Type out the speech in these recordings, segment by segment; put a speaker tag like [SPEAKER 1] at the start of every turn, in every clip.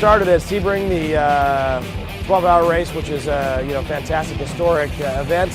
[SPEAKER 1] started at Sebring, the 12-hour race, which is a fantastic, historic event.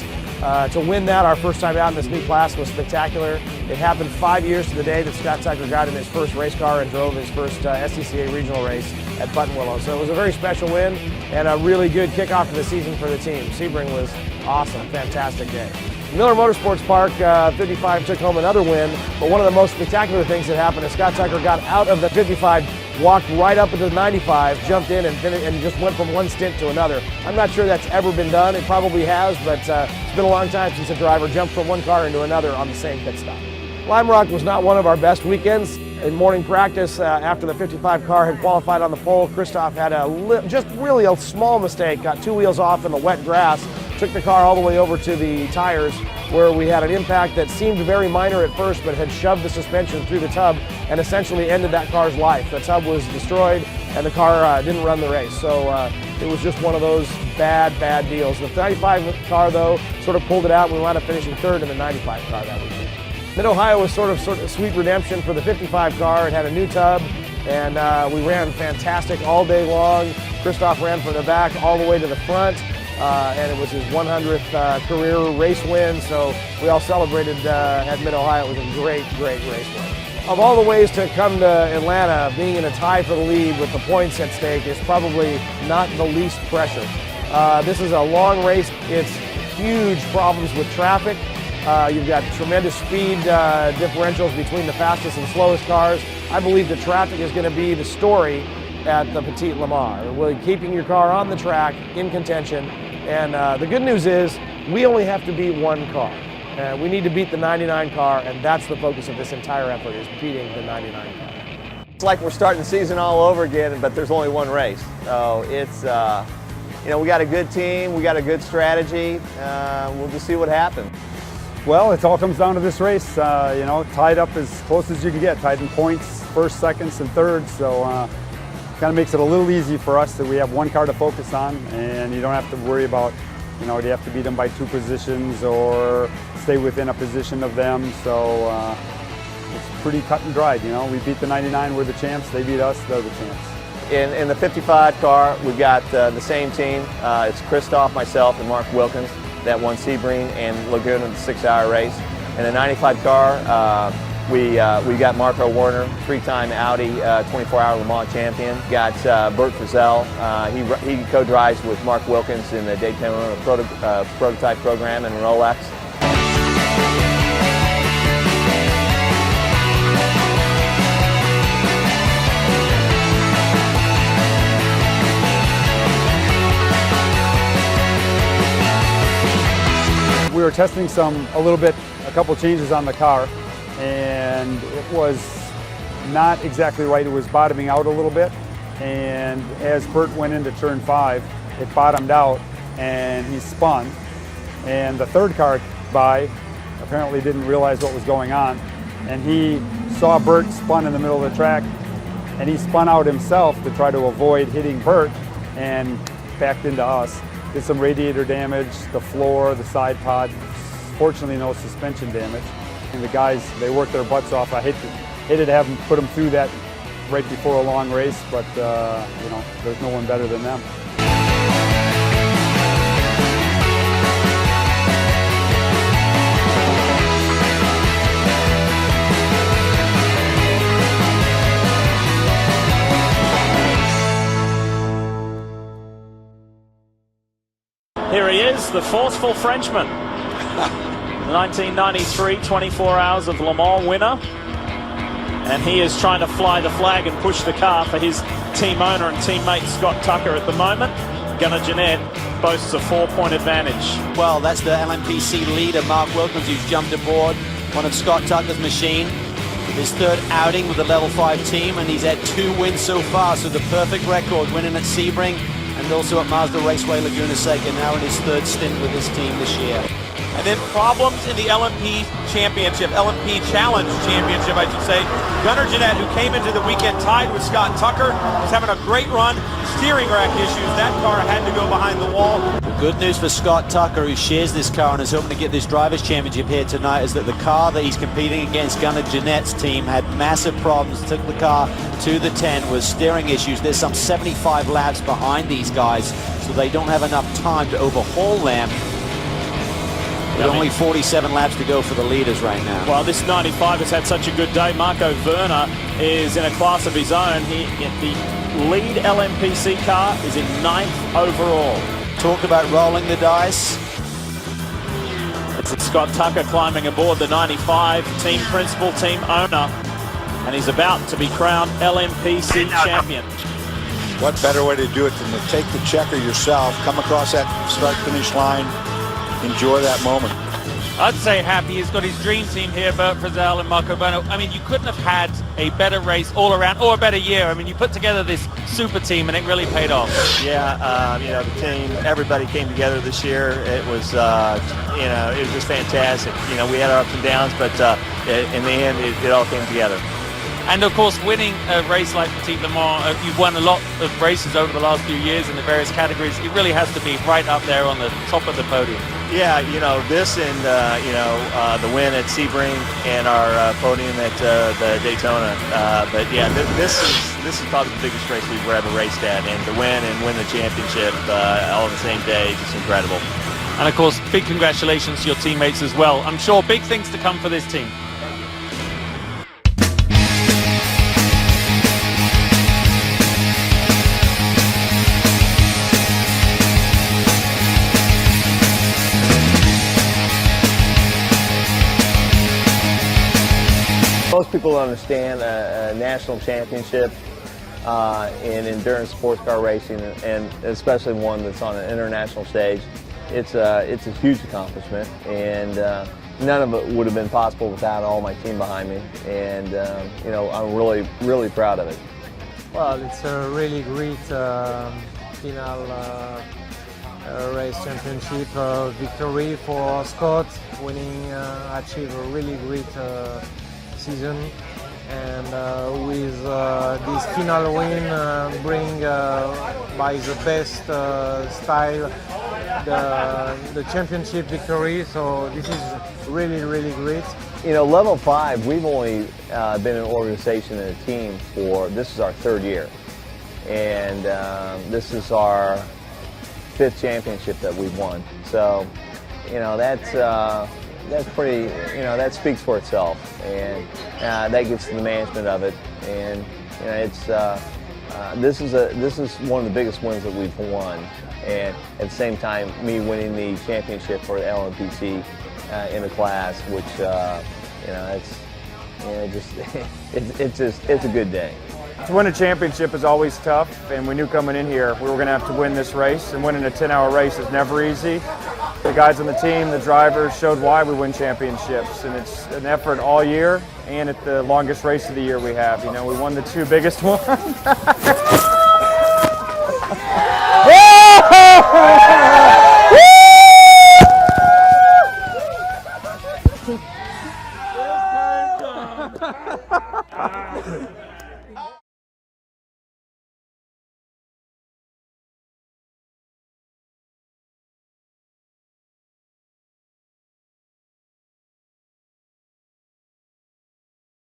[SPEAKER 1] To win that, our first time out in this new class was spectacular. It happened 5 years to the day that Scott Tucker got in his first race car and drove his first SCCA regional race at Buttonwillow. So it was a very special win and a really good kickoff to the season for the team. Sebring was awesome, fantastic day. Miller Motorsports Park 55 took home another win, but one of the most spectacular things that happened is Scott Tucker got out of the 55, walked right up into the 95, jumped in and just went from one stint to another. I'm not sure that's ever been done. It probably has, but it's been a long time since a driver jumped from one car into another on the same pit stop. Lime Rock was not one of our best weekends. In morning practice, after the 55 car had qualified on the pole, Christoph had just really a small mistake, got two wheels off in the wet grass, took the car all the way over to the tires where we had an impact that seemed very minor at first but had shoved the suspension through the tub and essentially ended that car's life. The tub was destroyed and the car didn't run the race. So it was just one of those bad deals. The 95 car though sort of pulled it out and we wound up finishing third in the 95 car that weekend. Mid-Ohio was sort of sweet redemption for the 55 car. It had a new tub and we ran fantastic all day long. Christoph ran from the back all the way to the front. And it was his 100th career race win, so we all celebrated at Mid-Ohio. It was a great race win. Of all the ways to come to Atlanta, being in a tie for the lead with the points at stake is probably not the least pressure. This is a long race. It's huge problems with traffic. You've got tremendous speed differentials between the fastest and slowest cars. I believe the traffic is going to be the story at the Petit Le Mans. We're keeping your car on the track in contention. And the good news is we only have to beat one car. We need to beat the 99 car, and that's the focus of this entire effort, is beating the 99 car.
[SPEAKER 2] It's like we're starting the season all over again, but there's only one race. So it's, we got a good team, we got a good strategy. We'll just see what happens.
[SPEAKER 3] Well, it all comes down to this race, tied up as close as you can get, tied in points, first, seconds, and thirds. So kind of makes it a little easy for us that we have one car to focus on, and you don't have to worry about, do you have to beat them by 2 positions or stay within a position of them. So it's pretty cut and dried. We beat the 99, we're the champs. They beat us, they're the champs.
[SPEAKER 2] In the 55 car, we've got the same team. It's Christoph, myself, and Mark Wilkins that won Sebring and Laguna in the 6-hour race. In the 95 car, we got Marco Werner, 3-time Audi 24-hour Le Mans champion. Got Bert Frizzell. He co-drives with Mark Wilkins in the Daytona prototype program and Rolex.
[SPEAKER 3] We were testing a couple changes on the car, and it was not exactly right. It was bottoming out a little bit, and as Bert went into turn 5, it bottomed out and he spun, and the third car by apparently didn't realize what was going on, and he saw Bert spun in the middle of the track, and he spun out himself to try to avoid hitting Bert and backed into us. Did some radiator damage, the floor, the side pod. Fortunately, no suspension damage. And the guys, they worked their butts off. I hated to have them put them through that right before a long race, but there's no one better than them.
[SPEAKER 4] Here he is, the forceful Frenchman. 1993 24 Hours of Le Mans winner. And he is trying to fly the flag and push the car for his team owner and teammate Scott Tucker at the moment. Gunnar Jeanette boasts a 4-point advantage.
[SPEAKER 5] Well, that's the LMPC leader, Mark Wilkins, who's jumped aboard one of Scott Tucker's machine. His third outing with the Level 5 team, and he's had 2 wins so far, so the perfect record, winning at Sebring and also at Mazda Raceway Laguna Seca, now in his 3rd stint with his team this year.
[SPEAKER 6] And then problems in the LMP Championship, LMP Challenge Championship, I should say. Gunnar Jeanette, who came into the weekend tied with Scott Tucker, is having a great run. steering rack issues. That car had to go behind the wall.
[SPEAKER 5] Good news for Scott Tucker, who shares this car and is hoping to get this Drivers' Championship here tonight, is that the car that he's competing against, Gunnar Jeanette's team, had massive problems. Took the car to the 10 with steering issues. There's some 75 laps behind these guys, so they don't have enough time to overhaul them. With only 47 laps to go for the leaders right now.
[SPEAKER 4] Well, this 95 has had such a good day. Marco Werner is in a class of his own. The lead LMPC car is in 9th overall.
[SPEAKER 5] Talk about rolling the dice.
[SPEAKER 4] It's Scott Tucker climbing aboard the 95, team principal, team owner, and he's about to be crowned LMPC champion.
[SPEAKER 7] What better way to do it than to take the checker yourself, come across that start-finish line, enjoy that moment.
[SPEAKER 6] I'd say happy. He's got his dream team here, Bert Frizzell and Marco Bono. I mean, you couldn't have had a better race all around, or a better year. I mean, you put together this super team, and it really paid off.
[SPEAKER 2] Yeah, you know, the team, everybody came together this year. It was, you know, it was just fantastic. You know, we had our ups and downs, but in the end, it all came together.
[SPEAKER 6] And of course, winning a race like Petit Le Mans, you've won a lot of races over the last few years in the various categories. It really has to be right up there on the top of the podium.
[SPEAKER 2] Yeah, you know, this and, you know, the win at Sebring and our podium at the Daytona. But yeah, this is probably the biggest race we've ever raced at. And to win the championship all on the same day is just incredible.
[SPEAKER 6] And of course, big congratulations to your teammates as well. I'm sure big things to come for this team.
[SPEAKER 2] Most people understand a national championship in endurance sports car racing, and especially one that's on an international stage. It's a huge accomplishment, and none of it would have been possible without all my team behind me. And you know, I'm really proud of it.
[SPEAKER 8] Well, it's a really great final race championship victory for Scott, winning, achieve a really great season, and with this final win bring by the best style the championship victory, so this is really great.
[SPEAKER 2] You know, Level 5, we've only been an organization and a team for, this is our 3rd year, and this is our 5th championship that we've won, so you know, that's pretty, you know, that speaks for itself, and that gets to the management of it. And you know, it's this is one of the biggest wins that we've won, and at the same time, me winning the championship for the LMPC in the class, which you know, it's a good day.
[SPEAKER 3] To win a championship is always tough, and we knew coming in here we were going to have to win this race, and winning a 10-hour race is never easy. The guys on the team, the drivers, showed why we win championships, and it's an effort all year, and at the longest race of the year we have. You know, we won the 2 biggest ones.